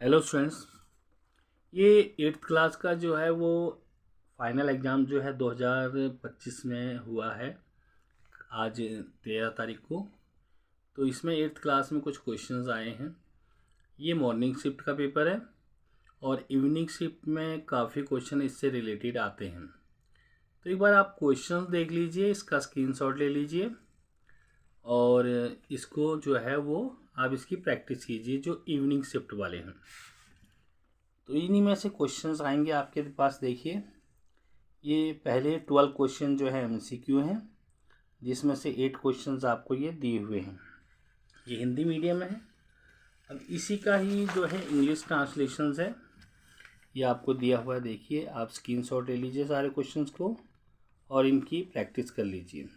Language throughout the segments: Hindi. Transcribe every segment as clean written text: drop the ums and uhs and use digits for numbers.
हेलो स्टूडेंट्स, ये 8th क्लास का जो है वो फाइनल एग्ज़ाम जो है 2025 में हुआ है आज 13 तारीख को। तो इसमें 8th क्लास में कुछ क्वेश्चंस आए हैं। ये मॉर्निंग शिफ्ट का पेपर है और इवनिंग शिफ्ट में काफ़ी क्वेश्चन इससे रिलेटेड आते हैं। तो एक बार आप क्वेश्चंस देख लीजिए, इसका स्क्रीनशॉट ले लीजिए और इसको जो है वो आप इसकी प्रैक्टिस कीजिए जो इवनिंग शिफ्ट वाले हैं। तो इन्हीं में से क्वेश्चंस आएंगे आपके पास। देखिए, ये पहले 12 क्वेश्चन जो है एमसीक्यू हैं, जिसमें से 8 क्वेश्चंस आपको ये दिए हुए हैं। ये हिंदी मीडियम में है। अब इसी का ही जो है इंग्लिश ट्रांसलेशंस है, ये आपको दिया हुआ है। देखिए, आप स्क्रीनशॉट ले लीजिए सारे क्वेश्चंस को और इनकी प्रैक्टिस कर लीजिए।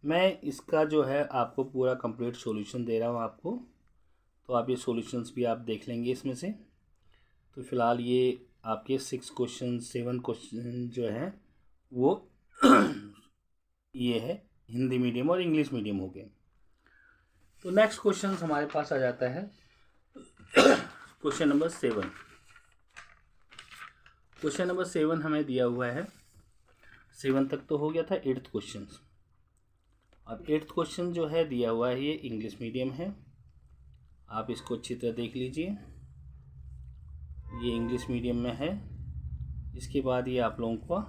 मैं इसका जो है आपको पूरा कंप्लीट सॉल्यूशन दे रहा हूँ आपको, तो आप ये सॉल्यूशंस भी आप देख लेंगे इसमें से। तो फिलहाल ये आपके 7 क्वेश्चन जो हैं वो ये है हिंदी मीडियम और इंग्लिश मीडियम हो गए। तो नेक्स्ट क्वेश्चन हमारे पास आ जाता है क्वेश्चन नंबर 7। क्वेश्चन नंबर 7 हमें दिया हुआ है। 7 तक तो हो गया था, 8th क्वेश्चन। अब 8th क्वेश्चन जो है दिया हुआ है, ये इंग्लिश मीडियम है। आप इसको अच्छी तरह देख लीजिए, ये इंग्लिश मीडियम में है। इसके बाद ये आप लोगों को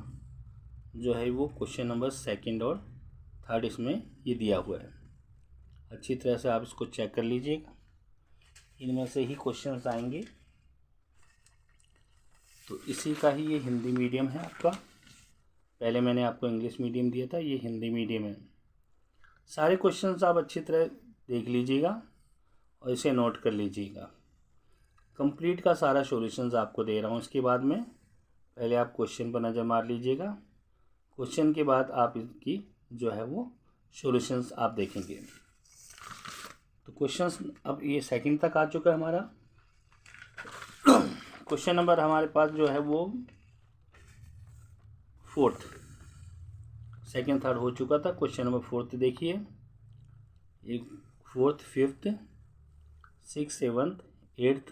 जो है वो क्वेश्चन नंबर 2 और 3 इसमें ये दिया हुआ है। अच्छी तरह से आप इसको चेक कर लीजिएगा, इनमें से ही क्वेश्चंस आएंगे। तो इसी का ही ये हिंदी मीडियम है आपका। पहले मैंने आपको इंग्लिश मीडियम दिया था, ये हिंदी मीडियम है। सारे क्वेश्चंस आप अच्छी तरह देख लीजिएगा और इसे नोट कर लीजिएगा। कंप्लीट का सारा सॉल्यूशंस आपको दे रहा हूँ। इसके बाद में पहले आप क्वेश्चन पर नज़र मार लीजिएगा, क्वेश्चन के बाद आप इसकी जो है वो सॉल्यूशंस आप देखेंगे। तो क्वेश्चंस अब ये 2 तक आ चुका है हमारा। क्वेश्चन नंबर हमारे पास जो है वो 4th, 2nd 3rd हो चुका था। क्वेश्चन नंबर 4th देखिए, एक 4th 5th 6th 7th 8th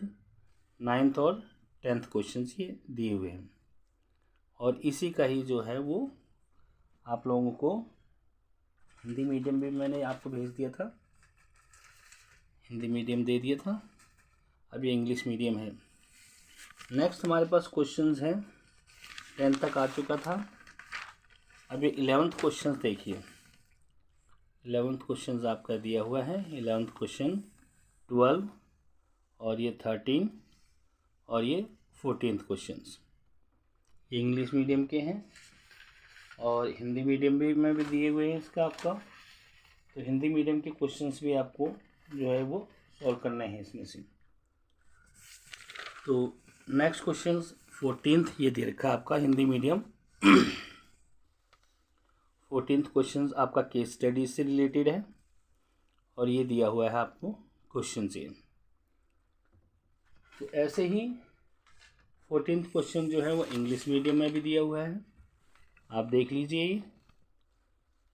9th और 10th क्वेश्चंस ये दिए हुए हैं। और इसी का ही जो है वो आप लोगों को हिंदी मीडियम भी मैंने आपको भेज दिया था, हिंदी मीडियम दे दिया था। अब ये इंग्लिश मीडियम है। नेक्स्ट हमारे पास क्वेश्चंस हैं, 10 तक आ चुका था। अब ये 11th क्वेश्चंस देखिए। 11th क्वेश्चंस आपका दिया हुआ है। 11th क्वेश्चन 12 और ये 13 और ये 14th क्वेश्चंस ये इंग्लिश मीडियम के हैं और हिंदी मीडियम भी में भी दिए हुए हैं इसका आपका। तो हिंदी मीडियम के क्वेश्चंस भी आपको जो है वो सॉल्व करने हैं इसमें से। तो नेक्स्ट क्वेश्चन 14th ये दे रखा है आपका हिंदी मीडियम। 14th क्वेश्चन आपका केस स्टडी से रिलेटेड है और ये दिया हुआ है आपको क्वेश्चन से। तो ऐसे ही 14th क्वेश्चन जो है वो इंग्लिश मीडियम में भी दिया हुआ है, आप देख लीजिए।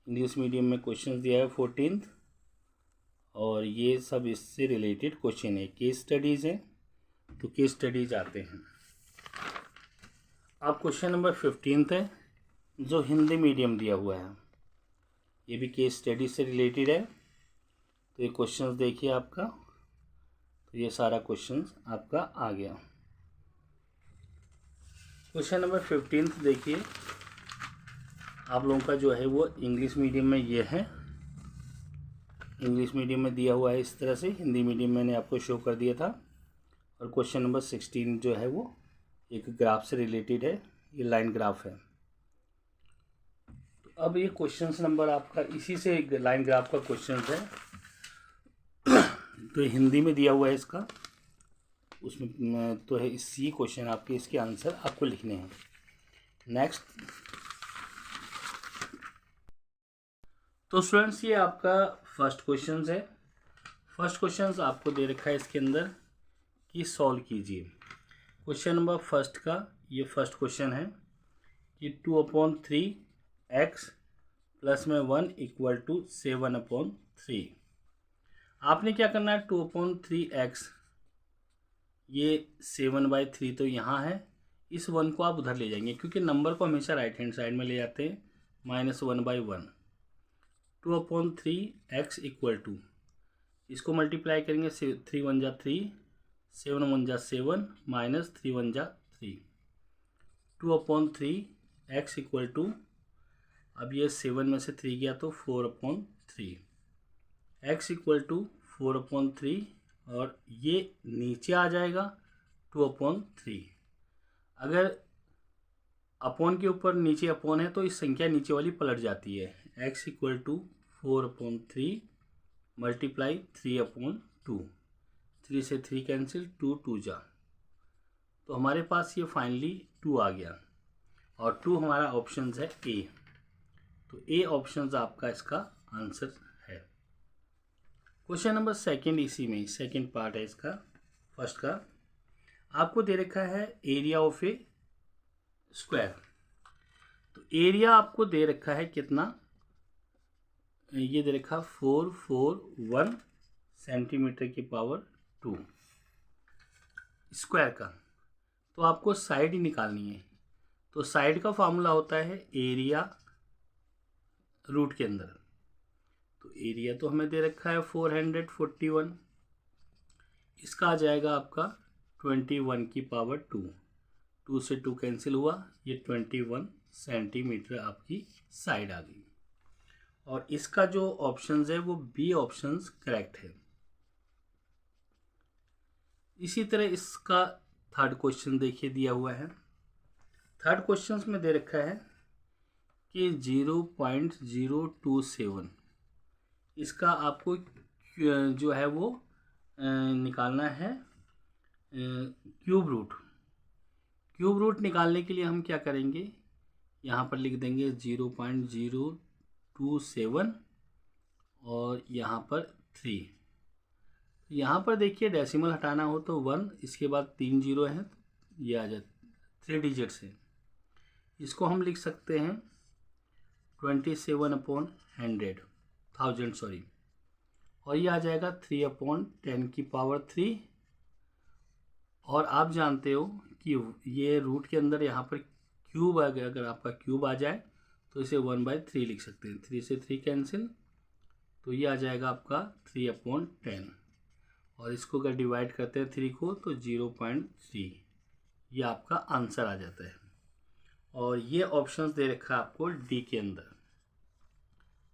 इंग्लिश मीडियम में क्वेश्चन दिया है 14th और ये सब इससे रिलेटेड क्वेश्चन है, केस स्टडीज़ है। तो केस स्टडीज आते हैं। अब क्वेश्चन नंबर 15 है जो हिंदी मीडियम दिया हुआ है, ये भी केस स्टडी से रिलेटेड है। तो ये क्वेश्चंस देखिए आपका, तो ये सारा क्वेश्चंस आपका आ गया। क्वेश्चन नंबर 15 देखिए, आप लोगों का जो है वो इंग्लिश मीडियम में ये है। इंग्लिश मीडियम में दिया हुआ है इस तरह से, हिंदी मीडियम मैंने आपको शो कर दिया था। और क्वेश्चन नंबर 16 जो है वो एक ग्राफ से रिलेटेड है, ये लाइन ग्राफ है। तो अब ये क्वेश्चन नंबर आपका इसी से लाइन ग्राफ का क्वेश्चन है। तो हिंदी में दिया हुआ है इसका, उसमें तो है इसी क्वेश्चन आपके, इसके आंसर आपको लिखने हैं। नेक्स्ट, तो स्टूडेंट्स ये आपका फर्स्ट क्वेश्चन है। फर्स्ट क्वेश्चन आपको दे रखा है इसके अंदर कि सॉल्व कीजिए। क्वेश्चन नंबर फर्स्ट का ये फर्स्ट क्वेश्चन है कि 2/3x प्लस में 1 = 7/3। आपने क्या करना है, 2/3x ये 7/3 तो यहाँ है, इस 1 को आप उधर ले जाएंगे क्योंकि नंबर को हमेशा राइट हैंड साइड में ले जाते हैं। -1/1 2/3 x इक्वल टू, इसको मल्टीप्लाई करेंगे 3 1 जा 3, 7 1 जा 7, -3 1 जा 3, 2/3 x इक्वल टू, अब ये 7 में से 3 गया तो 4/3, x इक्वल टू 4/3 और ये नीचे आ जाएगा 2/3। अगर अपॉन के ऊपर नीचे अपॉन है तो इस संख्या नीचे वाली पलट जाती है। x इक्वल टू 4/3 मल्टीप्लाई 3/2, 3 से 3 कैंसिल, 2 2 जा, तो हमारे पास ये फाइनली 2 आ गया और 2 हमारा ऑप्शन है ए। तो ए ऑप्शन आपका इसका आंसर है। क्वेश्चन नंबर सेकंड, इसी में सेकंड पार्ट है इसका। फर्स्ट का आपको दे रखा है एरिया ऑफ ए स्क्वायर। तो एरिया आपको दे रखा है कितना, ये दे रखा 441 सेंटीमीटर की पावर 2 स्क्वायर का। तो आपको साइड ही निकालनी है। तो साइड का फार्मूला होता है एरिया रूट के अंदर। तो एरिया तो हमें दे रखा है 441, इसका आ जाएगा आपका 21 की पावर 2, 2 से 2 कैंसिल हुआ, ये 21 सेंटीमीटर आपकी साइड आ गई। और इसका जो ऑप्शंस है वो बी ऑप्शंस करेक्ट है। इसी तरह इसका थर्ड क्वेश्चन देखिए दिया हुआ है। थर्ड क्वेश्चन में दे रखा है कि 0.027, इसका आपको जो है वो निकालना है क्यूब रूट। क्यूब रूट निकालने के लिए हम क्या करेंगे, यहाँ पर लिख देंगे 0.027 और यहाँ पर 3। यहाँ पर देखिए डेसिमल हटाना हो तो 1, इसके बाद 3 जीरो हैं, ये आ जाए 3 डिजिट्स है। इसको हम लिख सकते हैं 27/100 सॉरी, और ये आ जाएगा 3/10 की पावर 3। और आप जानते हो कि ये रूट के अंदर यहाँ पर क्यूब आ गया, अगर आपका क्यूब आ जाए तो इसे 1/3 लिख सकते हैं। 3 से 3 कैंसिल, तो ये आ जाएगा आपका 3/10 और इसको अगर डिवाइड करते हैं 3 को तो 0.3, ये आपका आंसर आ जाता है। और ये ऑप्शंस दे रखा है आपको डी के अंदर।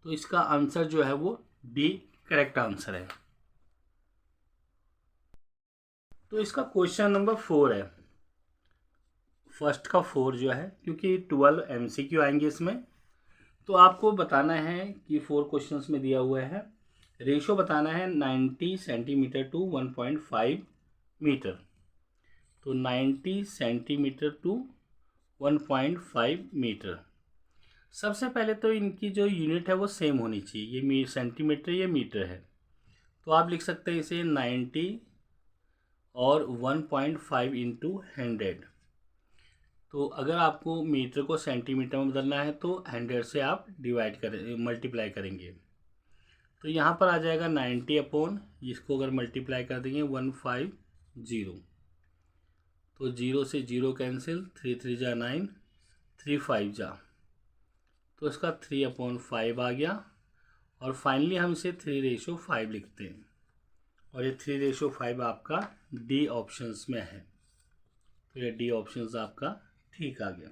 तो इसका आंसर जो है वो डी करेक्ट आंसर है। तो इसका क्वेश्चन नंबर 4 है। फर्स्ट का 4 जो है, क्योंकि 12 MCQ आएंगे इसमें, तो आपको बताना है कि 4 क्वेश्चंस में दिया हुआ है, रेशो बताना है 90 सेंटीमीटर टू 1.5 मीटर। तो 90 सेंटीमीटर टू 1.5 मीटर। सबसे पहले तो इनकी जो यूनिट है वो सेम होनी चाहिए, ये सेंटीमीटर, ये मीटर है। तो आप लिख सकते हैं इसे 90 और 1.5 इंटू 100। तो अगर आपको मीटर को सेंटीमीटर में बदलना है तो 100 से आप डिवाइड करें, मल्टीप्लाई करेंगे। तो यहाँ पर आ जाएगा 90/, इसको अगर मल्टीप्लाई कर देंगे 150, तो 0 से 0 कैंसिल, 3 3 जा 9, 3 5 जा, तो इसका 3/5 आ गया। और फाइनली हम इसे 3:5 लिखते हैं और ये 3:5 आपका डी ऑप्शंस में है। तो ये डी ऑप्शंस आपका ठीक आ गया।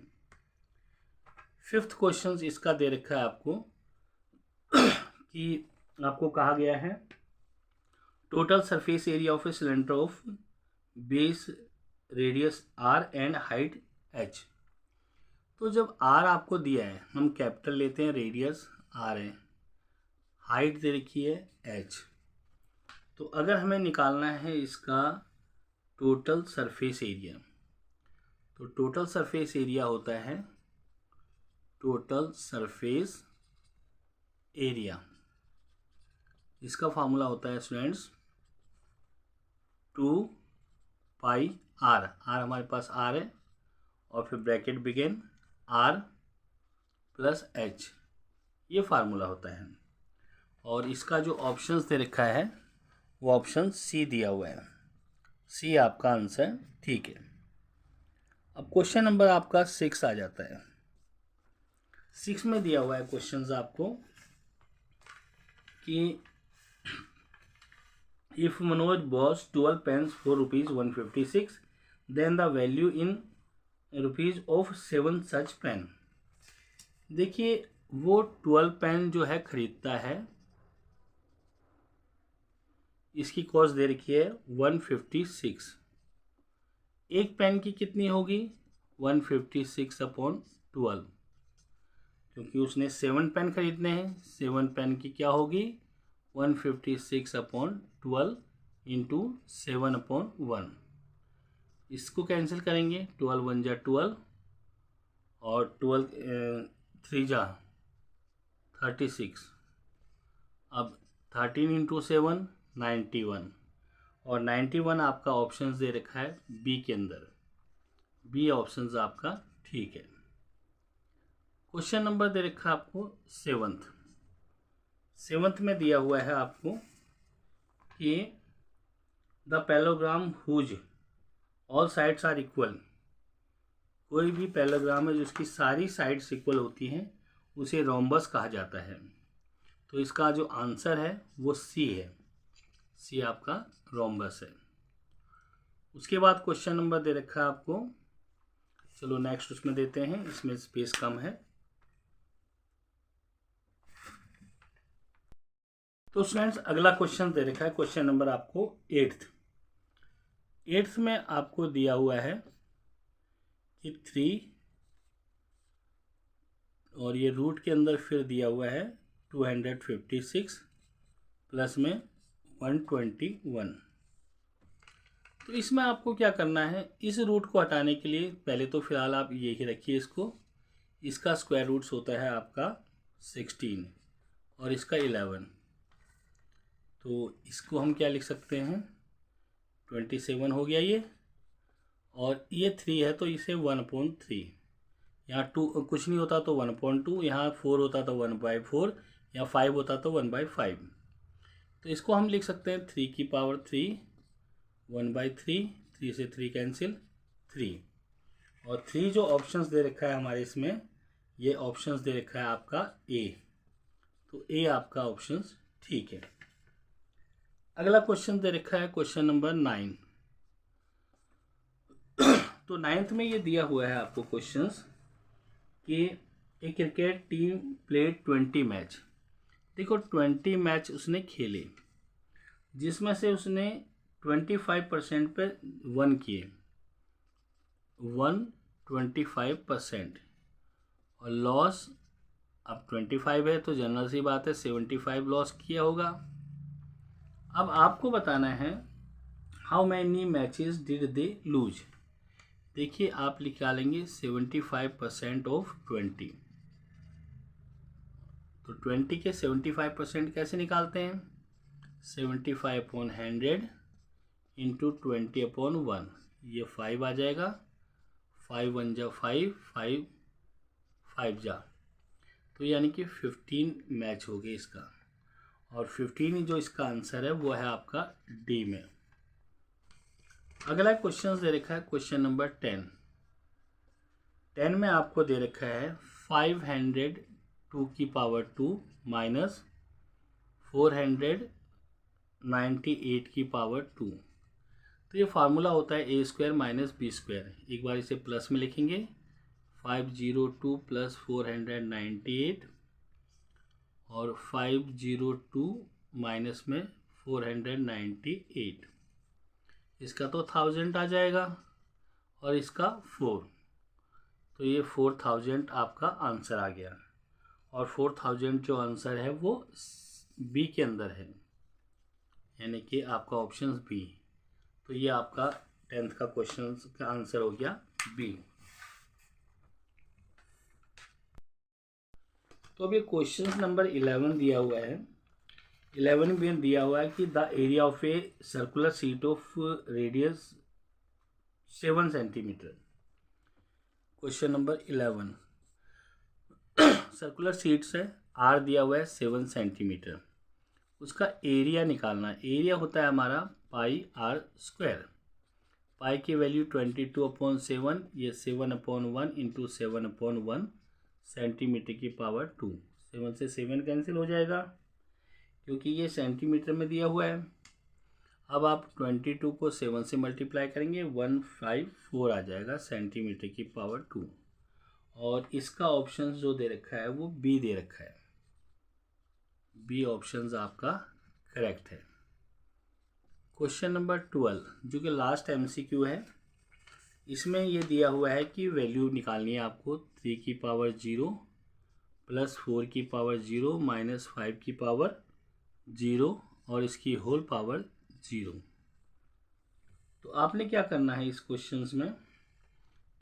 फिफ्थ क्वेश्चन इसका दे रखा है आपको कि आपको कहा गया है total surface area of a cylinder of base radius r and height h। तो जब r आपको दिया है, हम कैपिटल लेते हैं, रेडियस r है, हाइट दे रखी है h। तो अगर हमें निकालना है इसका टोटल सरफेस एरिया, तो टोटल सरफेस एरिया होता है टोटल सरफेस एरिया, इसका फार्मूला होता है स्टूडेंट्स 2πr। r हमारे पास r है और फिर bracket begin r plus h, ये फार्मूला होता है। और इसका जो ऑप्शंस दे रखा है वो ऑप्शन सी दिया हुआ है। सी आपका आंसर ठीक है। अब क्वेश्चन नंबर आपका 6 आ जाता है। 6 में दिया हुआ है क्वेश्चंस आपको कि if Manoj buys 12 pens for ₹156 then the value in rupees of 7 such pen. देखिए वो 12 पेन जो है खरीदता है, इसकी कॉस्ट दे रखी है 156। एक पेन की कितनी होगी 156/12, क्योंकि उसने 7 पेन खरीदने हैं। 7 पेन की क्या होगी 156/12 इंटू 7/1। इसको कैंसिल करेंगे, 12 1 जा 12 और 12 3 जा 36। अब 13 इंटू 7 91, और 91 आपका ऑप्शन दे रखा है बी के अंदर। बी ऑप्शन आपका ठीक है। क्वेश्चन नंबर दे रखा है आपको 7th में दिया हुआ है आपको कि the parallelogram whose all sides are equal. कोई भी पैलोग्राम है जिसकी सारी साइड्स इक्वल होती हैं उसे रोम्बस कहा जाता है। तो इसका जो आंसर है वो सी है। सी आपका रोम्बस है। उसके बाद क्वेश्चन नंबर दे रखा है आपको, चलो नेक्स्ट उसमें देते हैं, इसमें स्पेस कम है। तो स्टूडेंट्स अगला क्वेश्चन दे रखा है क्वेश्चन नंबर आपको 8th में आपको दिया हुआ है कि 3 और ये रूट के अंदर फिर दिया हुआ है 256 प्लस में 121। तो इसमें आपको क्या करना है, इस रूट को हटाने के लिए पहले तो फिलहाल आप यही रखिए इसको। इसका स्क्वायर रूट्स होता है आपका 16 और इसका 11। तो इसको हम क्या लिख सकते हैं 27 हो गया ये, और ये 3 है तो इसे 1/3। यहाँ 2 कुछ नहीं होता तो 1/2, यहाँ 4 होता तो 1/4, या 5 होता तो 1/5। तो इसको हम लिख सकते हैं 3 की पावर 3 1/3। 3 से 3 कैंसिल 3, और 3 जो ऑप्शंस दे रखा है हमारे इसमें, ये ऑप्शंस दे रखा है आपका ए। तो ए आपका ऑप्शंस ठीक है। अगला क्वेश्चन दे रखा है क्वेश्चन नंबर 9। तो 9th में ये दिया हुआ है आपको क्वेश्चंस कि एक क्रिकेट टीम प्लेड 20 मैच। देखो 20 मैच उसने खेले, जिसमें से उसने 25% पे 1 किए, 125%, और लॉस अब 25 है तो जनरल सी बात है 75 लॉस किया होगा। अब आपको बताना है how many matches did they lose. देखिए आप निकालेंगे 75% ऑफ 20। तो 20 के 75% कैसे निकालते हैं, 75/100 इंटू 20/1, ये 5 आ जाएगा। 5 1 जा 5, 5 जा, तो यानी कि 15 मैच हो गए इसका, और 15 जो इसका आंसर है वो है आपका डी में। अगला क्वेश्चन दे रखा है क्वेश्चन नंबर 10। 10 में आपको दे रखा है 502 की पावर 2 माइनस 498 की पावर 2। तो ये फार्मूला होता है a² माइनस b²। एक बार इसे प्लस में लिखेंगे, 502 प्लस 498 और 502 माइनस में 498। इसका तो 1000 आ जाएगा और इसका 4, तो ये 4000 आपका आंसर आ गया। और 4000 जो आंसर है वो बी के अंदर है, यानी कि आपका ऑप्शन बी। तो ये आपका 10th का क्वेश्चन का आंसर हो गया बी। तो अब ये क्वेश्चन नंबर 11 दिया हुआ है। 11 में दिया हुआ है कि the area of a circular sheet of radius 7 centimetre. Question number 11, circular sheets है, आर दिया हुआ है 7 सेंटीमीटर। उसका एरिया निकालना है। एरिया होता है हमारा πr²। पाई की वैल्यू 22/7, ये 7/1 इंटू 7/1 सेंटीमीटर की पावर 2। 7 से 7 कैंसिल हो जाएगा क्योंकि ये सेंटीमीटर में दिया हुआ है। अब आप 22 को 7 से मल्टीप्लाई करेंगे, 154 आ जाएगा सेंटीमीटर की पावर 2। और इसका ऑप्शन जो दे रखा है वो बी दे रखा है। बी ऑप्शन आपका करेक्ट है। क्वेश्चन नंबर 12 जो कि लास्ट एमसीक्यू है, इसमें ये दिया हुआ है कि वैल्यू निकालनी है आपको 3 की पावर 0 प्लस 4 की पावर 0 माइनस 5 की पावर 0 और इसकी होल पावर 0। तो आपने क्या करना है इस क्वेश्चन में,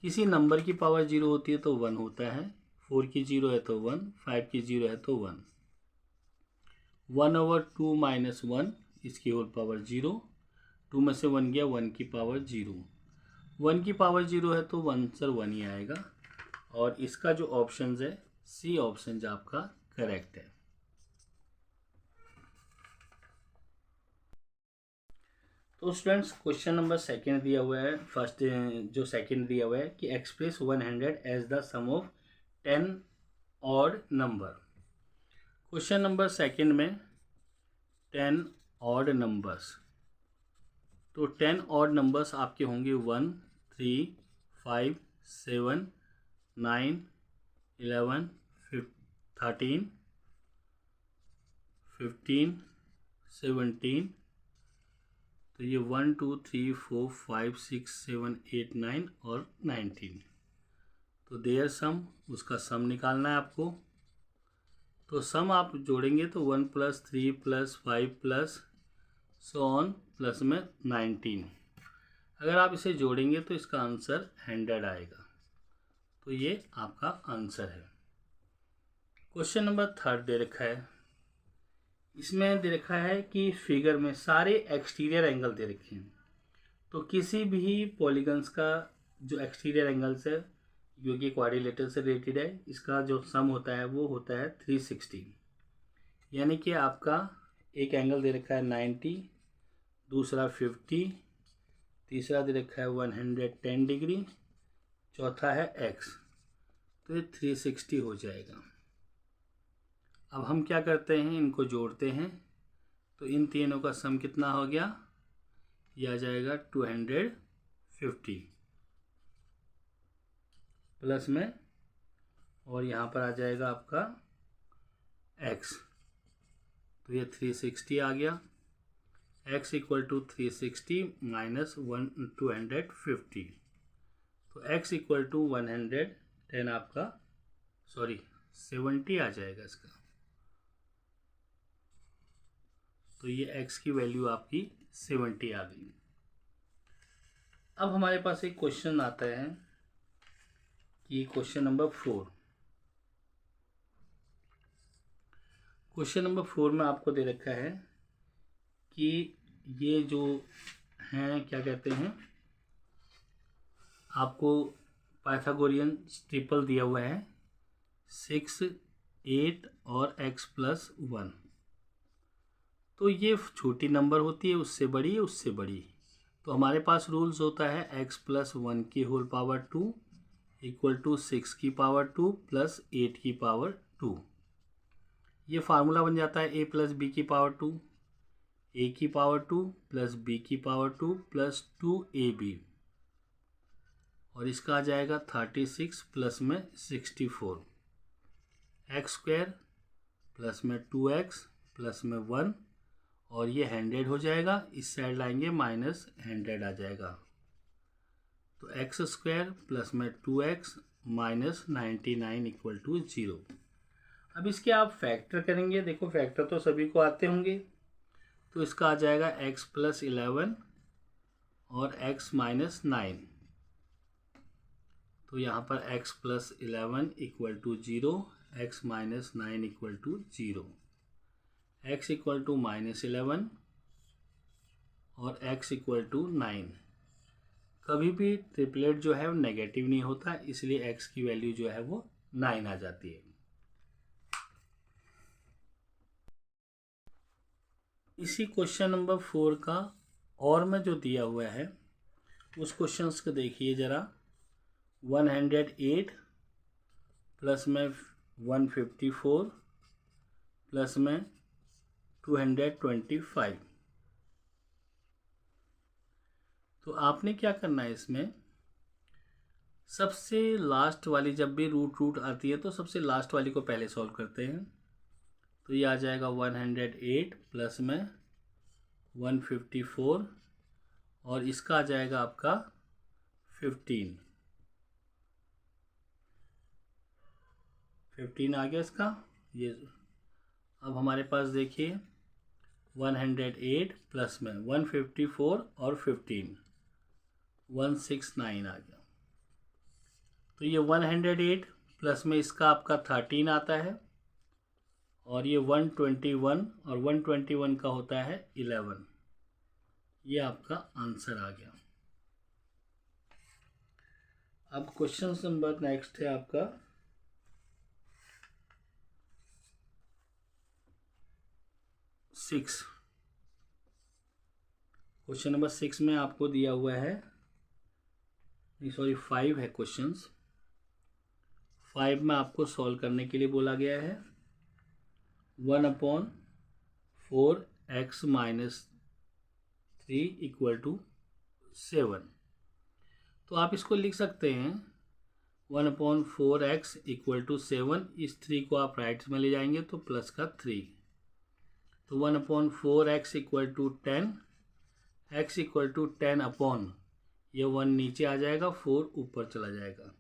किसी नंबर की पावर 0 होती है तो 1 होता है, 4 की 0 है तो 1, 5 की 0 है तो 1। 1/2 माइनस 1 इसकी होल पावर 0, 2 में से 1 गया, 1 की पावर 0। 1 की पावर 0 है तो आंसर 1 ही आएगा। और इसका जो ऑप्शन है सी ऑप्शन आपका करेक्ट है। तो स्टूडेंट्स क्वेश्चन नंबर सेकंड दिया हुआ है, फर्स्ट जो सेकंड दिया हुआ है कि express 100 as the sum of 10 odd number. Question number second में 10 ऑड नंबर्स, तो 10 ऑड नंबर्स आपके होंगे 1, 3, 5, 7, 9, 11, 13, 15, 17। तो ये 1, 2, 3, 4, 5, 6, 7, 8, 9 और 19। तो देयर सम, उसका सम निकालना है आपको। तो सम आप जोड़ेंगे तो 1 + 3 + 5 प्लस सो ऑन प्लस में 19। अगर आप इसे जोड़ेंगे तो इसका आंसर 100 आएगा। तो ये आपका आंसर है। क्वेश्चन नंबर थर्ड दे रखा है, इसमें दे रखा है कि फिगर में सारे एक्सटीरियर एंगल दे रखे हैं। तो किसी भी पॉलीगन्स का जो एक्सटीरियर एंगल्स है जो कि क्वाड्रिलेटरल से रिलेटेड है, इसका जो सम होता है वो होता है 360। यानी कि आपका एक एंगल दे रखा है 90, दूसरा 50, तीसरा दे रखा है 110 डिग्री, चौथा है x। तो ये 360 हो जाएगा। अब हम क्या करते हैं, इनको जोड़ते हैं। तो इन तीनों का सम कितना हो गया, यह आ जाएगा 250 प्लस में, और यहाँ पर आ जाएगा आपका x। तो ये 360 आ गया। x = 360 minus 250। तो x = 110 आपका 70 आ जाएगा इसका। तो ये x की वैल्यू आपकी 70 आ गई। अब हमारे पास एक क्वेश्चन आता है कि क्वेश्चन नंबर 4। क्वेश्चन नंबर 4 में आपको दे रखा है कि ये जो हैं क्या कहते हैं, आपको पाइथागोरियन ट्रिपल दिया हुआ है 6, 8 और x + 1। तो ये छोटी नंबर होती है, उससे बड़ी है, उससे बड़ी। तो हमारे पास रूल्स होता है x + 1 की होल पावर 2 = 6 की पावर 2 प्लस 8 की पावर 2। ये फार्मूला बन जाता है a + b की पावर 2, a की पावर 2 प्लस b की पावर 2 प्लस 2ab। और इसका आ जाएगा 36 प्लस में 64, x² प्लस में 2x प्लस में 1, और ये 100 हो जाएगा। इस साइड लाएंगे -100 आ जाएगा। तो x² प्लस में 2x माइनस 99 = 0। अब इसके आप फैक्टर करेंगे। देखो फैक्टर तो सभी को आते होंगे। तो इसका आ जाएगा x + 11 और x - 9। तो यहाँ पर x + 11 = 0, x - 9 = 0, x = -11 और x = 9। कभी भी ट्रिपलेट जो है वो नेगेटिव नहीं होता, इसलिए x की वैल्यू जो है वो 9 आ जाती है। इसी क्वेश्चन नंबर 4 का और में जो दिया हुआ है उस क्वेश्चंस को देखिए ज़रा। 108 प्लस में 154 प्लस में 225। तो आपने क्या करना है इसमें, सबसे लास्ट वाली, जब भी रूट आती है तो सबसे लास्ट वाली को पहले सॉल्व करते हैं। तो ये आ जाएगा 108 प्लस में 154 और इसका आ जाएगा आपका 15 आ गया इसका। ये अब हमारे पास देखिए 108 प्लस में 154 और 15, 169 आ गया। तो ये 108 प्लस में इसका आपका 13 आता है और ये 121 और 121 का होता है 11। ये आपका आंसर आ गया। अब क्वेश्चन नंबर नेक्स्ट है आपका 6। क्वेश्चन नंबर 6 में आपको दिया हुआ है, सॉरी 5 है क्वेश्चंस। 5 में आपको सॉल्व करने के लिए बोला गया है 1/4x - 3 = 7। तो आप इसको लिख सकते हैं 1/4x = 7। इस 3 को आप राइट में ले जाएंगे तो प्लस का 3। तो 1/4x = 10, x = 10 अपॉन ये 1 नीचे आ जाएगा, 4 ऊपर चला जाएगा,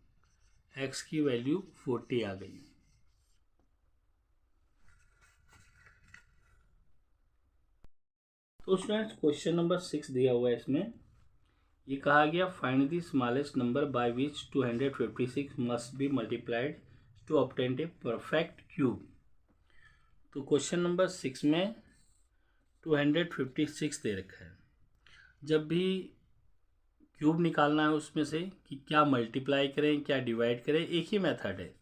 x की वैल्यू 40 आ गई। तो स्टूडेंट्स क्वेश्चन नंबर 6 दिया हुआ है, इसमें ये कहा गया find the smallest number by which 256 must be multiplied to obtain a perfect cube. तो क्वेश्चन नंबर 6 में 256 दे रखा है। जब भी क्यूब निकालना है उसमें से कि क्या मल्टीप्लाई करें क्या डिवाइड करें, एक ही मेथड है।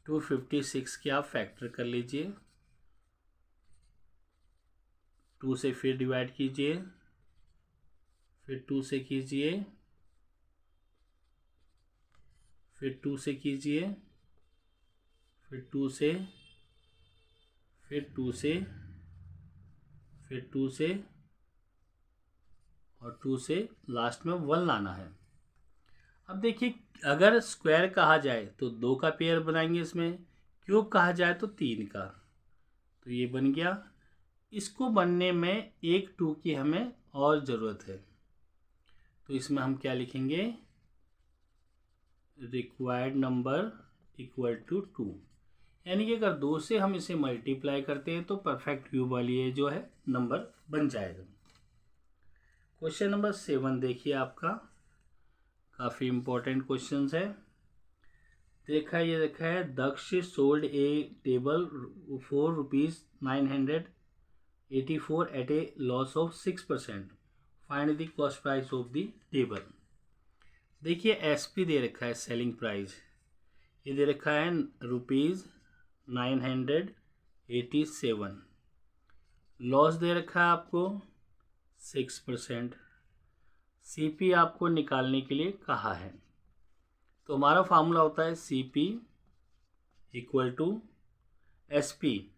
256 के आप फैक्टर कर लीजिए, 2 से फिर डिवाइड कीजिए, फिर 2 से कीजिए, फिर 2 से कीजिए, फिर 2 से, फिर 2 से, फिर 2 से और 2 से लास्ट में 1 लाना है। अब देखिए अगर स्क्वायर कहा जाए तो 2 का पेयर बनाएंगे, इसमें क्यूब कहा जाए तो 3 का। तो ये बन गया। इसको बनने में एक 2 की हमें और ज़रूरत है, तो इसमें हम क्या लिखेंगे, रिक्वायर्ड नंबर = 2। यानी कि अगर 2 से हम इसे मल्टीप्लाई करते हैं तो परफेक्ट क्यूब वाली ये जो है नंबर बन जाएगा। क्वेश्चन नंबर 7 देखिए आपका, काफ़ी इम्पोर्टेंट क्वेश्चन है। ये देखा है Daksh sold a table for ₹984 at a loss of 6%। Find the cost price of the table. देखिए एसपी दे रखा है, सेलिंग प्राइस ये दे रखा है ₹987। लॉस दे रखा है आपको 6%। सीपी आपको निकालने के लिए कहा है। तो हमारा फार्मूला होता है सीपी = एसपी।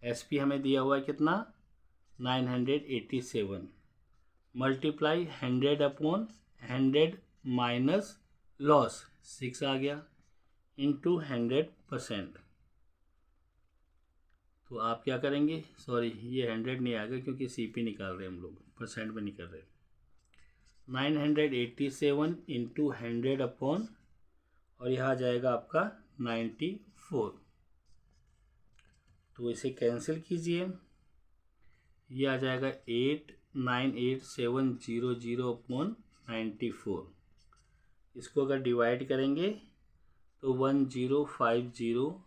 एसपी हमें दिया हुआ है कितना, 987 मल्टीप्लाई 100/100 माइनस लॉस 6 आ गया इंटू 100%। तो आप क्या करेंगे, सॉरी ये 100 नहीं आएगा क्योंकि सीपी निकाल रहे हैं हम लोग, परसेंट में नहीं कर रहे। 987 इंटू 100/, और यह आ जाएगा आपका 94। तो इसे कैंसिल कीजिए, ये आ जाएगा 898,700/94। इसको अगर डिवाइड करेंगे तो 1050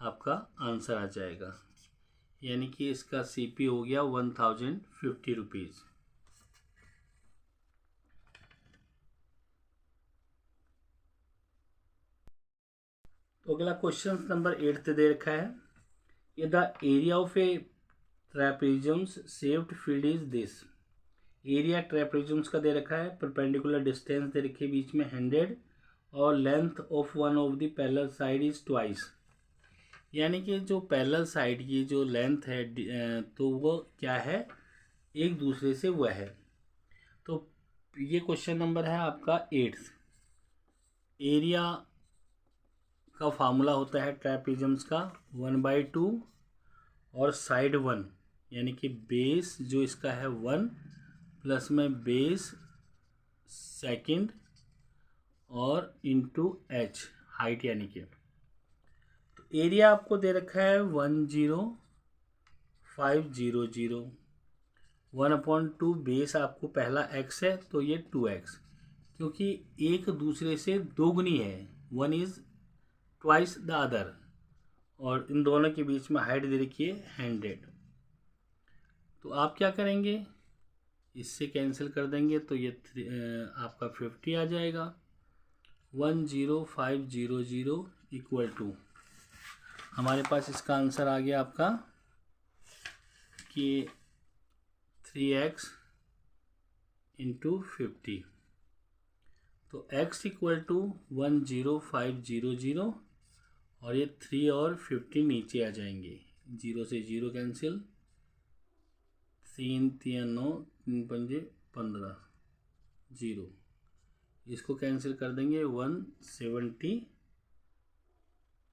आपका आंसर आ जाएगा। यानी कि इसका सीपी हो गया 1050 रुपीज़। तो अगला क्वेश्चन नंबर 8 दे रखा है, ये the area of a trapezium shaped field is this. Area trapeziums का दे रखा है, परपेंडिकुलर डिस्टेंस दे रखी है बीच में 100 और length of one of the parallel side is twice, यानी कि जो पैरेलल साइड की जो लेंथ है तो वो क्या है, एक दूसरे से वह है। तो ये क्वेश्चन नंबर है आपका 8। एरिया का फार्मूला होता है ट्रेपेजियम्स का 1/2 और साइड 1, यानी कि बेस जो इसका है 1 प्लस में बेस सेकंड और इंटू h हाइट, यानी कि तो एरिया आपको दे रखा है 10500, 1/2 बेस आपको पहला x है तो ये 2x, क्योंकि एक दूसरे से दोगुनी है, one is twice the other, और इन दोनों के बीच में हाइट दे रखी है 100। तो आप क्या करेंगे, इससे कैंसिल कर देंगे तो ये आपका 50 आ जाएगा। 10500 इक्वल टू हमारे पास इसका आंसर आ गया आपका कि 3x इंटू 50। तो x इक्वल टू 10500 और ये 3 और 50 नीचे आ जाएंगे, 0 से 0 कैंसिल, 3 3 9 3 5 15 0, इसको कैंसिल कर देंगे 170,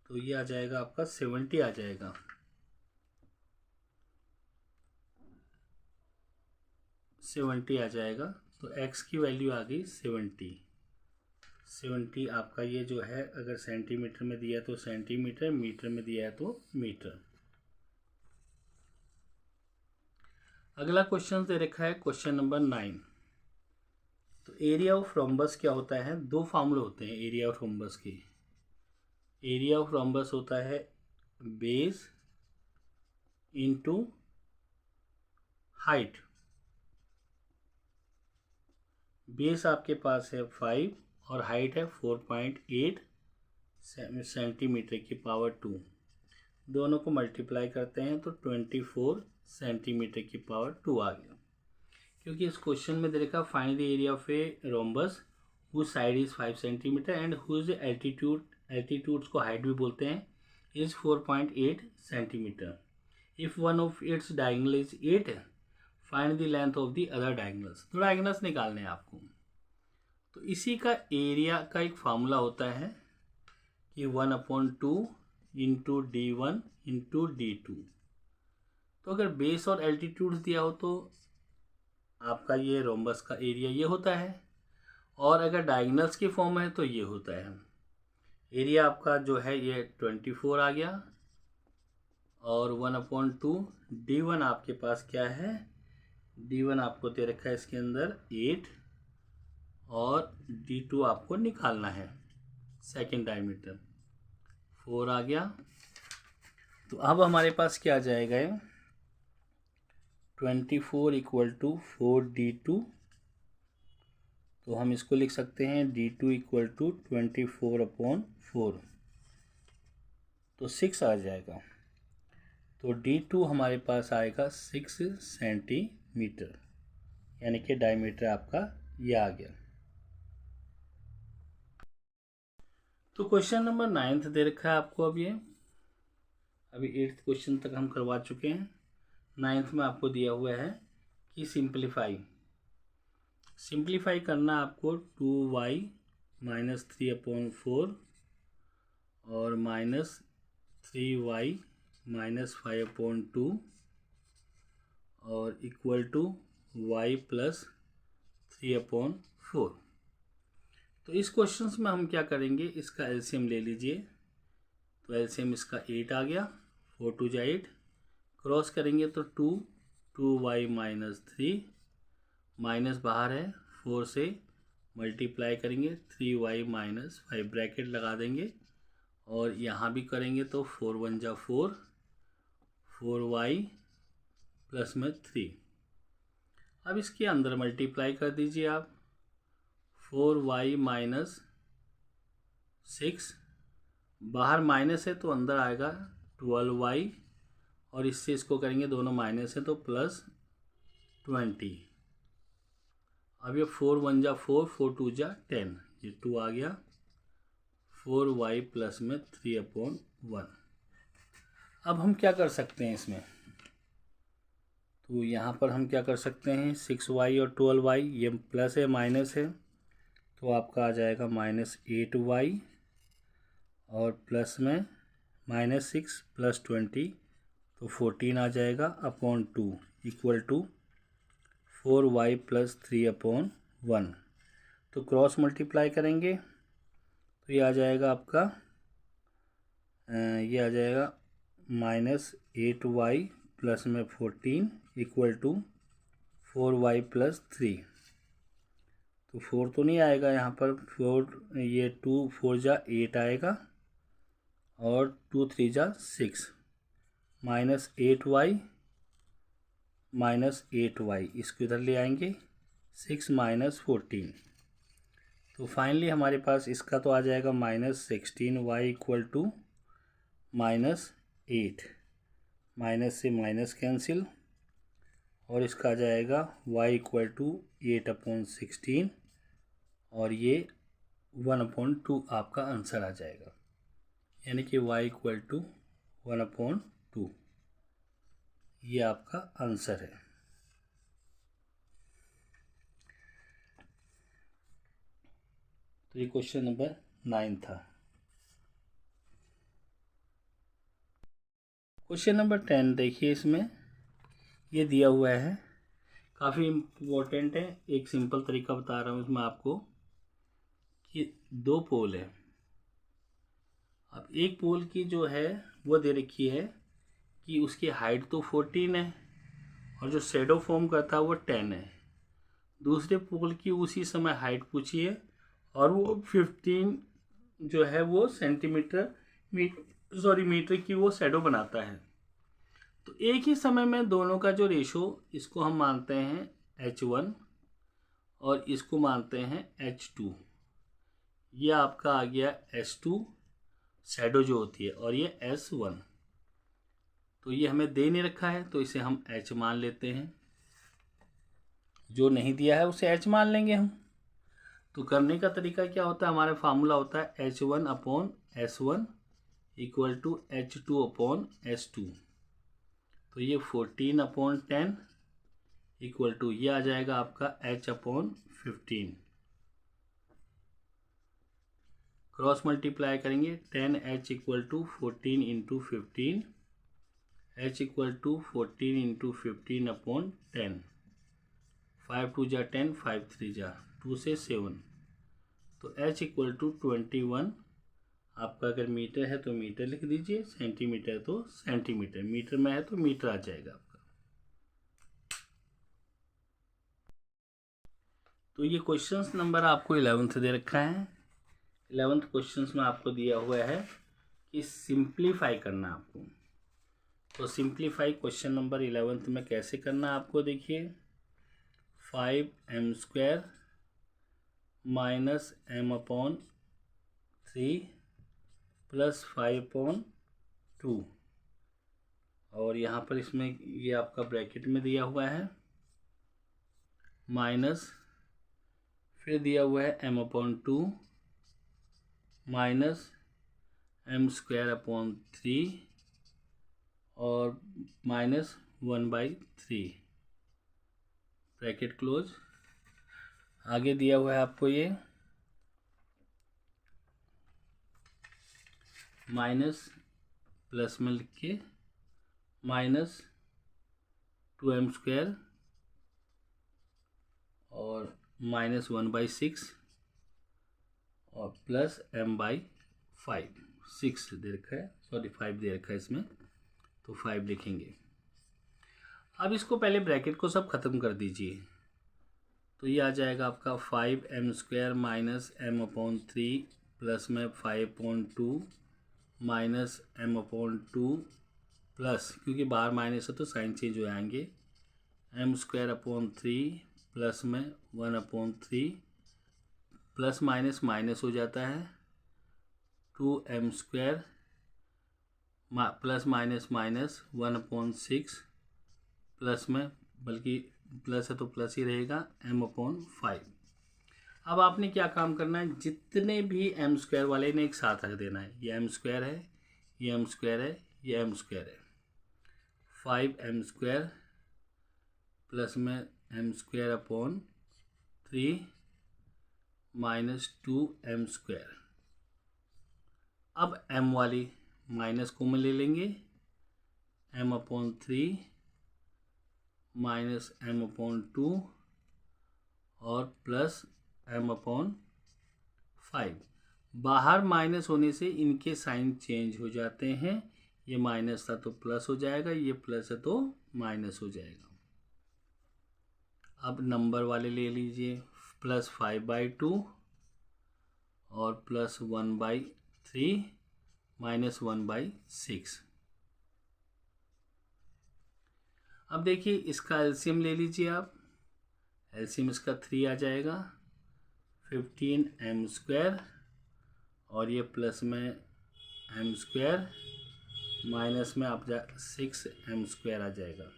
तो ये आ जाएगा आपका 70 आ जाएगा। आ जाएगा, तो x की वैल्यू आ गई 70 आपका। ये जो है अगर सेंटीमीटर में दिया तो सेंटीमीटर, मीटर में दिया है तो मीटर। अगला क्वेश्चन दे रखा है क्वेश्चन नंबर 9। तो एरिया ऑफ रोम्बस क्या होता है, दो फार्मूले होते हैं एरिया ऑफ रोम्बस के। एरिया ऑफ रोम्बस होता है बेस इंटू हाइट। बेस आपके पास है 5 और हाइट है 4.8 सेंटीमीटर की पावर 2, दोनों को मल्टीप्लाई करते हैं तो 24 सेंटीमीटर की पावर 2 आ गया। क्योंकि इस क्वेश्चन में दे रखा find the area of a rhombus whose side is 5 centimetre and whose altitudes को हाइट भी बोलते हैं, is 4.8 centimetre. If one of its diagonal is 8, find the length of the other diagonals. तो डायगोनल्स निकालने हैं आपको। तो इसी का एरिया का एक फार्मूला होता है कि 1/2 इंटू D1 इंटू D2। तो अगर बेस और एल्टीट्यूड्स दिया हो तो आपका ये रोम्बस का एरिया ये होता है, और अगर डायगोनल्स की फॉर्म है तो ये होता है। एरिया आपका जो है ये 24 आ गया, और 1/2 D1 आपके पास क्या है, D1 आपको दे रखा है इसके अंदर 8, और D2 आपको निकालना है सेकेंड डायमीटर 4 आ गया। तो अब हमारे पास क्या आ जाएगा, 24 इक्वल टू 4D2। तो हम इसको लिख सकते हैं D2 इक्वल टू 24/4, तो 6 आ जाएगा। तो D2 हमारे पास आएगा 6 सेंटीमीटर, यानी कि डायमीटर आपका ये आ गया। तो क्वेश्चन नंबर 9 दे रखा है आपको। अब ये अभी 8th क्वेश्चन तक हम करवा चुके हैं। 9th में आपको दिया हुआ है कि सिंप्लीफाई करना आपको 2y माइनस 3/4 और माइनस 3y माइनस 5/2 और इक्वल टू y प्लस 3/4। तो इस क्वेश्चन में हम क्या करेंगे, इसका एलसीएम ले लीजिए। तो एलसीएम इसका 8 आ गया, 4 2 जा 8, क्रॉस करेंगे तो 2y माइनस 3, माइनस बाहर है 4 से मल्टीप्लाई करेंगे 3y माइनस 5, ब्रैकेट लगा देंगे, और यहाँ भी करेंगे तो 4 1 जा 4, 4y प्लस में 3। अब इसके अंदर मल्टीप्लाई कर दीजिए आप, 4y माइनस 6, बाहर माइनस है तो अंदर आएगा 12y, और इससे इसको करेंगे दोनों माइनस है तो प्लस 20। अब ये 4 1 जा 4, 4 2 जा 10, ये 2 आ गया, 4y प्लस में 3/1। अब हम क्या कर सकते हैं इसमें, तो यहाँ पर हम क्या कर सकते हैं, 6y और 12y, ये प्लस है माइनस है, तो आपका आ जाएगा -8y और प्लस में -6 + 20, तो 14 आ जाएगा अपॉन 2 इक्वल टू 4y + 3/1। तो क्रॉस मल्टीप्लाई करेंगे तो ये आ जाएगा आपका, ये आ जाएगा -8y प्लस में 14 इक्वल टू 4y + 3। तो 4 तो नहीं आएगा यहाँ पर, 4 ये 2 4 जा 8 आएगा और 2 3 जा 6, -8y -8y इसको इधर ले आएंगे, 6 - 14। तो फाइनली हमारे पास इसका तो आ जाएगा -16y इक्वल टू -8, माइनस से माइनस कैंसिल, और इसका आ जाएगा y इक्वल टू 8/16 और ये 1/2 आपका आंसर आ जाएगा, यानी कि y इक्वल टू 1/2, ये आपका आंसर है। तो ये क्वेश्चन नंबर 9 था। क्वेश्चन नंबर 10 देखिए, इसमें ये दिया हुआ है, काफ़ी इम्पोर्टेंट है। एक सिंपल तरीका बता रहा हूँ इसमें आपको कि 2 पोल है। अब एक पोल की जो है वो दे रखी है कि उसकी हाइट तो 14 है और जो शेडो फॉर्म करता है वो 10 है। दूसरे पोल की उसी समय हाइट पूछी है और वो 15 जो है वो सेंटीमीटर मीटर की वो शेडो बनाता है। तो एक ही समय में दोनों का जो रेशो, इसको हम मानते हैं H1 और इसको मानते हैं H2। ये आपका आ गया S2 शेडो जो होती है, और ये S1। तो ये हमें दे नहीं रखा है तो इसे हम H मान लेते हैं, जो नहीं दिया है उसे H मान लेंगे हम। तो करने का तरीका क्या होता है, हमारा फार्मूला होता है H1/S1 इक्वल टू H2/S2। तो ये 14/10 इक्वल टू ये आ जाएगा आपका H/15। क्रॉस मल्टीप्लाई करेंगे, 10H equal to 14 × 15, H equal to 14 × 15/10, 5 2 जा 10, 5 3 जा 2 से 7, तो H इक्वल टू 21। आपका अगर मीटर है तो मीटर लिख दीजिए, सेंटीमीटर है तो सेंटीमीटर, मीटर में है तो मीटर आ जाएगा आपका। तो ये क्वेश्चंस नंबर आपको 11th दे रखा है। 11th क्वेश्चंस में आपको दिया हुआ है कि सिंप्लीफाई करना आपको। तो सिंप्लीफाई क्वेश्चन नंबर 11th में कैसे करना आपको, देखिए 5m² -m/3 + 5/2, और यहाँ पर इसमें ये आपका ब्रैकेट में दिया हुआ है, माइनस फिर दिया हुआ है m/2 -m²/3 और -1/3, ब्रैकेट क्लोज। आगे दिया हुआ है आपको ये माइनस प्लस में लिख के -2m² और -1/6 और प्लस m/5, 6 दे रखा है, सॉरी 5 दे रखा है इसमें, तो 5 लिखेंगे। अब इसको पहले ब्रैकेट को सब ख़त्म कर दीजिए, तो ये आ जाएगा आपका 5m² -m/3 प्लस में 5/2 -m/2 प्लस, क्योंकि बाहर माइनस है तो साइन चेंज हो जाएंगे, m²/3 प्लस में 1/3 प्लस माइनस माइनस हो जाता है, 2m² plus minus minus 1/6 plus में, बल्कि प्लस है तो प्लस ही रहेगा, m/5। अब आपने क्या काम करना है, जितने भी एम स्क्वायर वाले ने एक साथ रख देना है। ये एम स्क्वायर है, ये एम स्क्वायर है, ये एम स्क्वायर है। 5m² प्लस में m²/3 माइनस 2m²। अब m वाली माइनस को में ले लेंगे, m/3 माइनस m/2 और प्लस m/5। बाहर माइनस होने से इनके साइन चेंज हो जाते हैं। ये माइनस था तो प्लस हो जाएगा, ये प्लस है तो माइनस हो जाएगा। अब नंबर वाले ले लीजिए, प्लस 5/2 और प्लस 1/3 माइनस 1/6। अब देखिए इसका एलसीएम ले लीजिए आप। एलसीएम इसका 3 आ जाएगा, 15m² और ये प्लस में m² माइनस में आप 6m² आ जाएगा।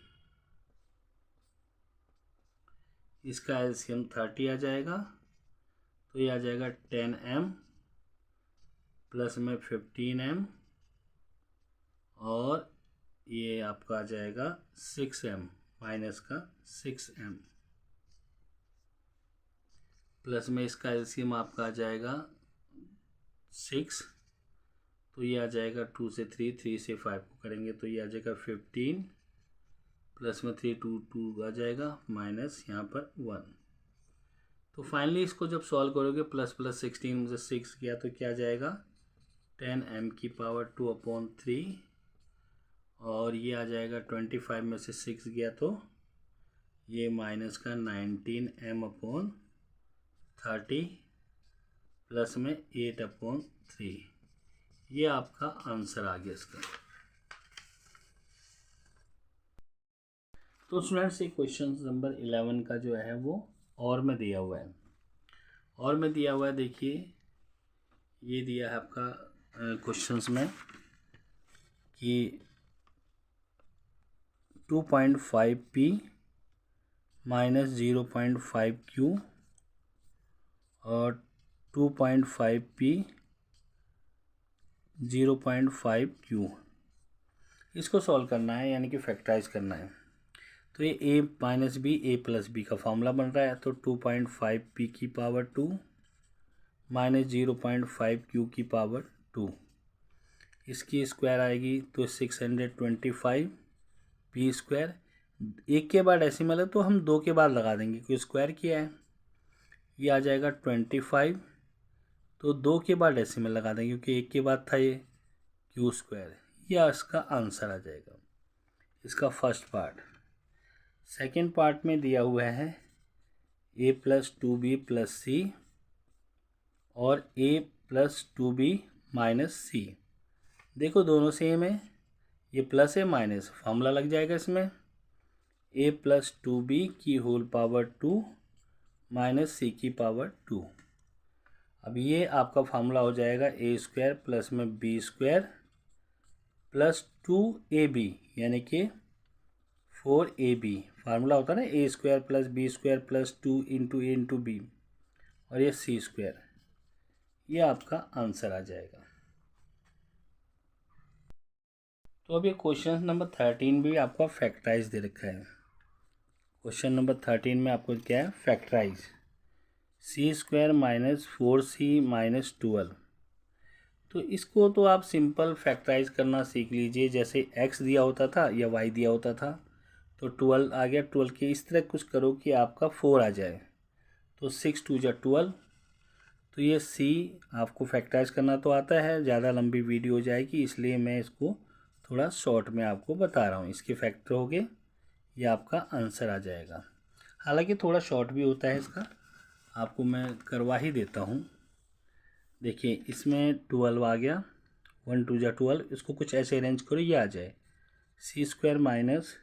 इसका एलसीएम 30 आ जाएगा, तो ये आ जाएगा 10m प्लस में 15m और ये आपका आ जाएगा 6m माइनस का 6m प्लस में इसका एलसीएम आपका आ जाएगा 6, तो ये आ जाएगा 2 से 3, 3 से 5 को करेंगे तो ये आ जाएगा 15 प्लस में 3 2 आ जाएगा माइनस यहाँ पर 1। तो फाइनली इसको जब सॉल्व करोगे प्लस प्लस 16 में से 6 गया तो क्या जाएगा 10m⁻²/3 और ये आ जाएगा 25 में से 6 गया तो ये माइनस का 19m/30 प्लस में 8/3। ये आपका आंसर आ गया इसका। तो स्टूडेंट्स ये क्वेश्चन नंबर 11 का जो है वो और में दिया हुआ है। और में दिया हुआ है, देखिए ये दिया है आपका क्वेश्चंस में कि 2.5p माइनस 0.5q और 2.5p 0.5q इसको सॉल्व करना है, यानी कि फैक्टराइज करना है। तो ये a minus B a plus B का फॉर्मूला बन रहा है। तो 2.5p² माइनस 0.5q की पावर 2, इसकी स्क्वायर आएगी तो 625 p²। एक के बाद डेसिमल है तो हम 2 के बाद लगा देंगे क्योंकि स्क्वायर किया है। ये आ जाएगा 25, तो 2 के बाद डेसिमल लगा देंगे क्योंकि एक के बाद था ये q²। यह इसका आंसर आ जाएगा, इसका फर्स्ट पार्ट। सेकेंड पार्ट में दिया हुआ है a + 2b + c और a + 2b - c। देखो दोनों सेम है, ये प्लस है माइनस, फॉर्मूला लग जाएगा इसमें a + 2b की होल पावर 2 माइनस c की पावर 2। अब ये आपका फार्मूला हो जाएगा a² प्लस में b² प्लस 2ab यानी कि 4ab। फार्मूला होता है ना a² plus b² plus 2 × a × b और ये c²। ये आपका आंसर आ जाएगा। तो अब ये क्वेश्चन नंबर 13 भी आपका फैक्टराइज दे रखा है। क्वेश्चन नंबर 13 में आपको क्या है, फैक्टराइज c² - 4c - 12। तो इसको तो आप सिंपल फैक्टराइज करना सीख लीजिए। जैसे x दिया होता था या y दिया होता था तो 12 आ गया, 12 के इस तरह कुछ करो कि आपका 4 आ जाए। तो 6 2 = 12। तो ये c आपको फैक्टराइज करना तो आता है, ज़्यादा लंबी वीडियो हो जाएगी इसलिए मैं इसको थोड़ा शॉर्ट में आपको बता रहा हूँ। इसके फैक्टर हो गए, ये आपका आंसर आ जाएगा। हालांकि थोड़ा शॉर्ट भी होता है इसका, आपको मैं करवा ही देता हूँ। देखिए इसमें 12 आ गया, 1 2 = 12। इसको कुछ ऐसे अरेंज करो ये आ जाए c²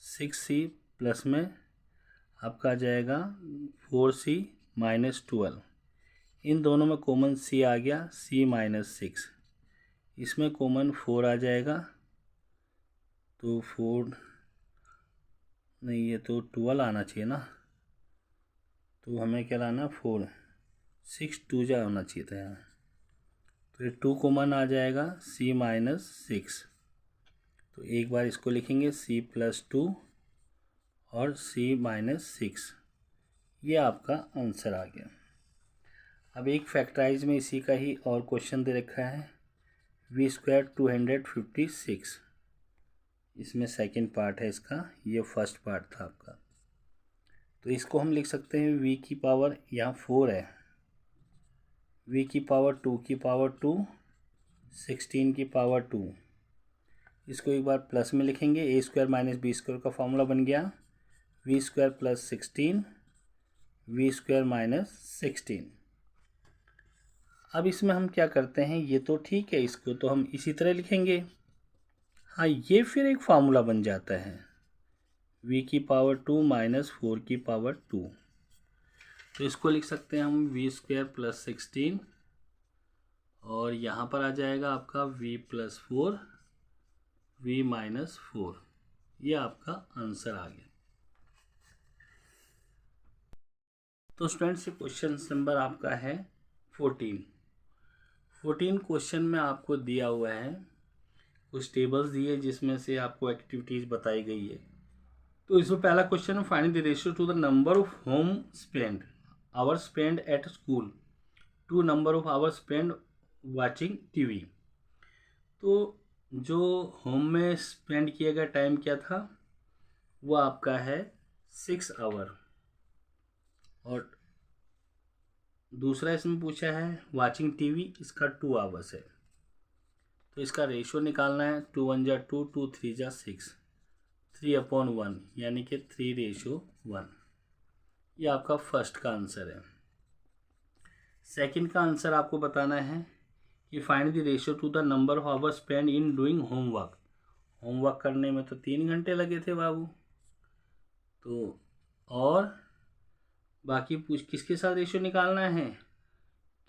- 6c प्लस में आपका आ जाएगा 4c - 12। इन दोनों में कॉमन c आ गया, c - 6। इसमें कॉमन 4 आ जाएगा तो 4 नहीं, ये तो 12 आना चाहिए ना, तो हमें क्या लाना 4, 6 2 जा होना चाहिए था यहाँ, तो ये 2 कॉमन आ जाएगा, c माइनस 6। तो एक बार इसको लिखेंगे c प्लस 2 और c माइनस 6, ये आपका आंसर आ गया। अब एक फैक्टराइज में इसी का ही और क्वेश्चन दे रखा है, v² 256, इसमें सेकंड पार्ट है इसका, ये फर्स्ट पार्ट था आपका। तो इसको हम लिख सकते हैं v की पावर, यहाँ 4 है, v की पावर 2 की पावर 2, 16 की पावर 2, इसको एक बार प्लस में लिखेंगे, a² माइनस b² का फॉर्मूला बन गया v² प्लस 16 v² माइनस 16। अब इसमें हम क्या करते हैं, ये तो ठीक है, इसको तो हम इसी तरह लिखेंगे। हाँ, ये फिर एक फार्मूला बन जाता है, v की पावर 2 माइनस 4 की पावर 2, तो इसको लिख सकते हैं हम v² प्लस 16, और यहाँ पर आ जाएगा आपका v प्लस 4 v माइनस 4, ये आपका आंसर आ गया। तो स्टूडेंट्स, क्वेश्चन नंबर आपका है 14 क्वेश्चन में आपको दिया हुआ है, कुछ टेबल्स दिए जिसमें से आपको एक्टिविटीज़ बताई गई है। तो इसमें पहला क्वेश्चन है, find the ratio to the number of home spend hour spend at school to number of hour spend watching TV. तो जो होम में स्पेंड किया गया टाइम क्या था, वो आपका है 6 आवर, और दूसरा इसमें पूछा है वाचिंग टीवी, इसका 2 आवर्स है। तो इसका रेशियो निकालना है, 2 1 जा 2, 2 3 जा 6, 3/1, यानी कि 3:1। ये आपका फर्स्ट का आंसर है। सेकंड का आंसर आपको बताना है कि find the ratio to the number of hours spend in doing homework. Homework करने में तो 3 घंटे लगे थे बाबू, तो और बाकी किसके साथ रेशियो निकालना है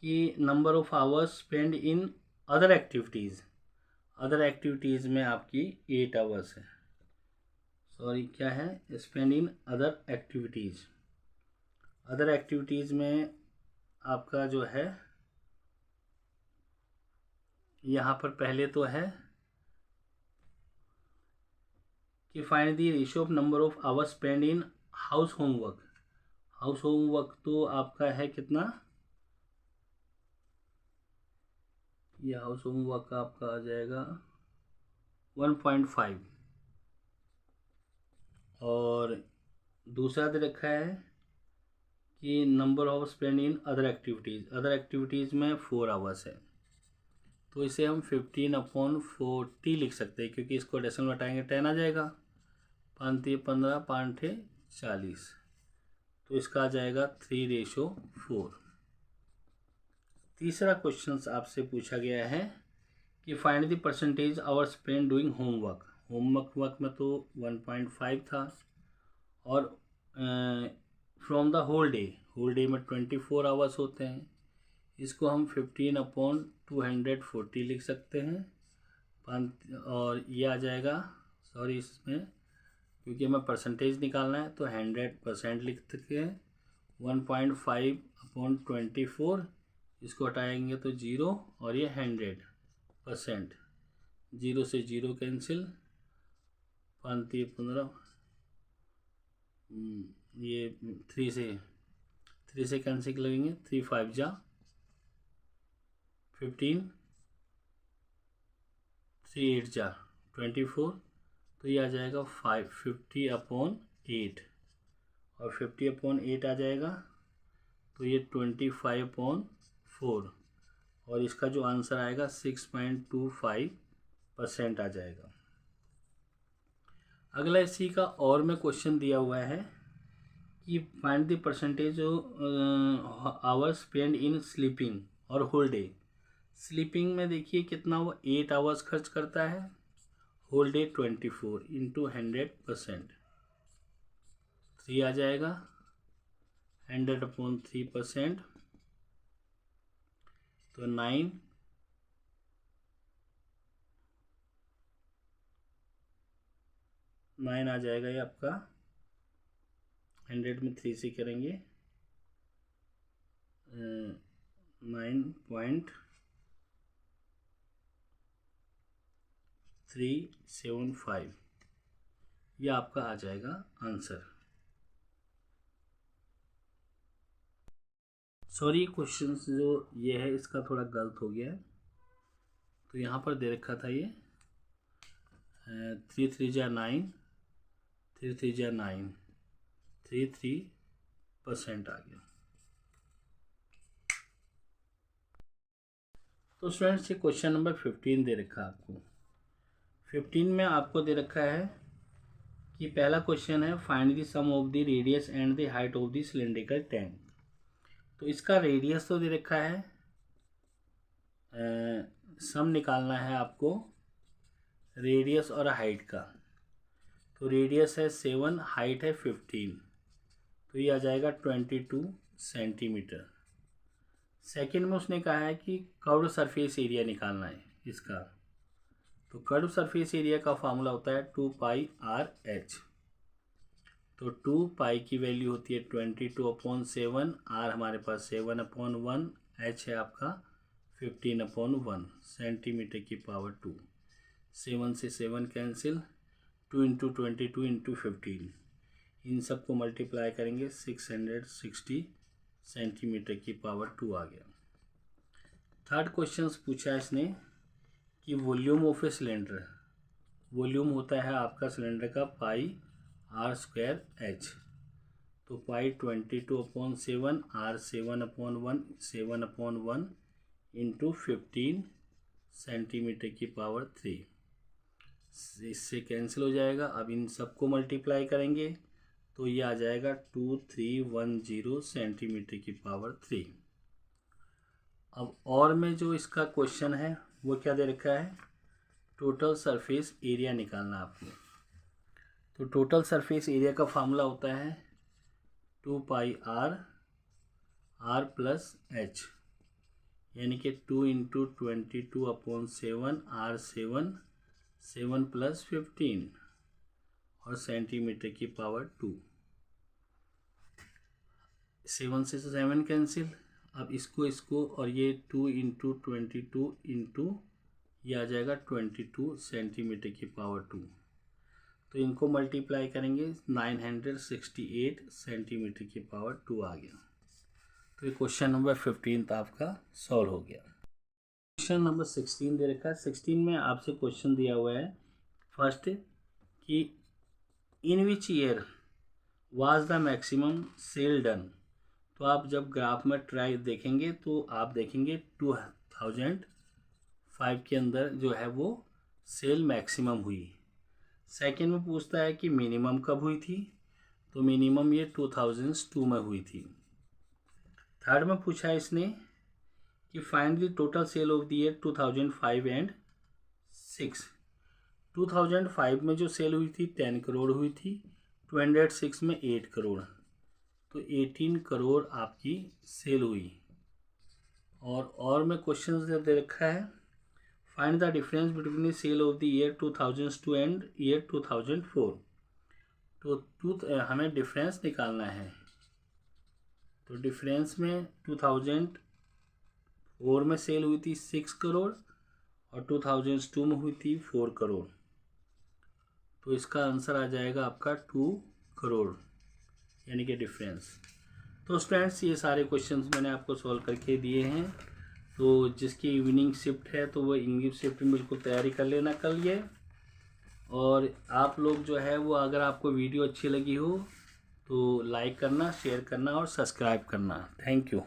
कि number of hours spend in other activities. Other activities में आपकी 8 आवर्स है, सॉरी क्या है, spend in other activities. Other activities में आपका जो है, यहाँ पर पहले तो है कि find the ratio of number of hours spend in house homework. House homework तो आपका है कितना, ये हाउस होमवर्क का आपका आ जाएगा 1.5, और दूसरा दे रखा है कि number of spend in other activities. Other activities में 4 आवर्स है, तो इसे हम 15/40 लिख सकते हैं, क्योंकि इसको डेसिमल हटाएंगे 10 आ जाएगा, 5 15 5 40, तो इसका आ जाएगा 3:4। तीसरा क्वेश्चन आपसे पूछा गया है कि find the percentage hour spend doing homework. Homework में तो 1.5 था, और फ्रॉम द होल डे में 24 आवर्स होते हैं, इसको हम 15/240 लिख सकते हैं। और ये आ जाएगा, सॉरी इसमें क्योंकि हमें परसेंटेज निकालना है तो 100% लिख सकते हैं। 1.5/24, इसको हटाएंगे तो 0, और ये 100%, 0 से 0 कैंसिल, 5 15, ये 3 से कैंसिल लगेंगे, 3 5 जा 15, 3 8 जा 24, तो ये आ जाएगा 50/8, और 50/8 आ जाएगा तो ये 25/4, और इसका जो आंसर आएगा 6.25% आ जाएगा। अगला इसी का और में क्वेश्चन दिया हुआ है कि find the percentage hours spend in sleeping और होल डे। स्लीपिंग में देखिए कितना, वो 8 आवर्स खर्च करता है, होल डे 24 इंटू 100%, 3 आ जाएगा, 100/3%, तो 9 आ जाएगा ये आपका 100 में 3 से करेंगे 9.375, ये आपका आ जाएगा आंसर। सॉरी, क्वेश्चन जो ये है इसका थोड़ा गलत हो गया है। तो यहाँ पर दे रखा था ये 3 3 जा 9, 3 3 जा 9, 3% आ गया। तो स्टूडेंट्स ये क्वेश्चन नंबर 15 दे रखा है आपको। 15 में आपको दे रखा है कि पहला क्वेश्चन है find the sum of the radius and the height of the cylindrical tank. तो इसका रेडियस तो दे रखा है, सम निकालना है आपको रेडियस और हाइट का। तो रेडियस है 7, हाइट है 15, तो ये आ जाएगा 22 सेंटीमीटर। सेकंड में उसने कहा है कि कर्व्ड सरफेस एरिया निकालना है इसका। तो कर्व्ड सरफेस एरिया का फॉर्मूला होता है 2πr/h। तो 2π की वैल्यू होती है 22/7, r हमारे पास 7/1, h है आपका 15/1, सेंटीमीटर की पावर 2। 7 से 7 कैंसिल, 2 × 22 × 15, इन सबको मल्टीप्लाई करेंगे 660 सेंटीमीटर की पावर 2 आ गया। थर्ड क्वेश्चन पूछा है इसने कि volume of a cylinder, volume होता है आपका सिलेंडर का πr²h। तो पाई 22/7, r 7/1, 7/1 × 15 सेंटीमीटर की पावर 3, इससे कैंसिल हो जाएगा। अब इन सबको मल्टीप्लाई करेंगे तो ये आ जाएगा 2310 सेंटीमीटर की पावर 3। अब और में जो इसका क्वेश्चन है वो क्या दे रखा है, टोटल सरफेस एरिया निकालना आपको। तो टोटल सरफेस एरिया का फार्मूला होता है 2πr r+h, यानी कि 2 × 22/7, r 7 + 15 और सेंटीमीटर की पावर 2। 7 से 7 कैंसिल, अब इसको और ये 2 × 22 ये आ जाएगा 22 सेंटीमीटर की पावर 2। तो इनको मल्टीप्लाई करेंगे 968 सेंटीमीटर की पावर 2 आ गया। तो ये क्वेश्चन नंबर 15 आपका सॉल्व हो गया। क्वेश्चन नंबर 16 दे रखा है। 16 में आपसे क्वेश्चन दिया हुआ है फर्स्ट कि in which year was the maximum sale done. तो आप जब ग्राफ में ट्राई देखेंगे तो आप देखेंगे 2005 के अंदर जो है वो सेल मैक्सिमम हुई। सेकेंड में पूछता है कि मिनिमम कब हुई थी, तो मिनिमम ये 2002 में हुई थी। थर्ड में पूछा है इसने कि find the total sale of the year 2005 and 6। 2005 में जो सेल हुई थी 10 करोड़ हुई थी, 2006 में 8 करोड़, तो 18 करोड़ आपकी सेल हुई। और में क्वेश्चन दे रखा है find the difference between the sale of the year 2002 and year 2004। तो हमें डिफरेंस निकालना है। तो डिफरेंस में 2004 में सेल हुई थी 6 करोड़ और 2002 में हुई थी 4 करोड़। तो इसका आंसर आ जाएगा आपका 2 करोड़, यानी कि डिफरेंस। तो स्टूडेंट्स ये सारे क्वेश्चंस मैंने आपको सॉल्व करके दिए हैं। तो जिसकी इवनिंग शिफ्ट है तो वो इवनिंग शिफ्ट में बिल्कुल तैयारी कर लेना कल ये। और आप लोग जो है वो अगर आपको वीडियो अच्छी लगी हो तो लाइक करना, शेयर करना और सब्सक्राइब करना। Thank you.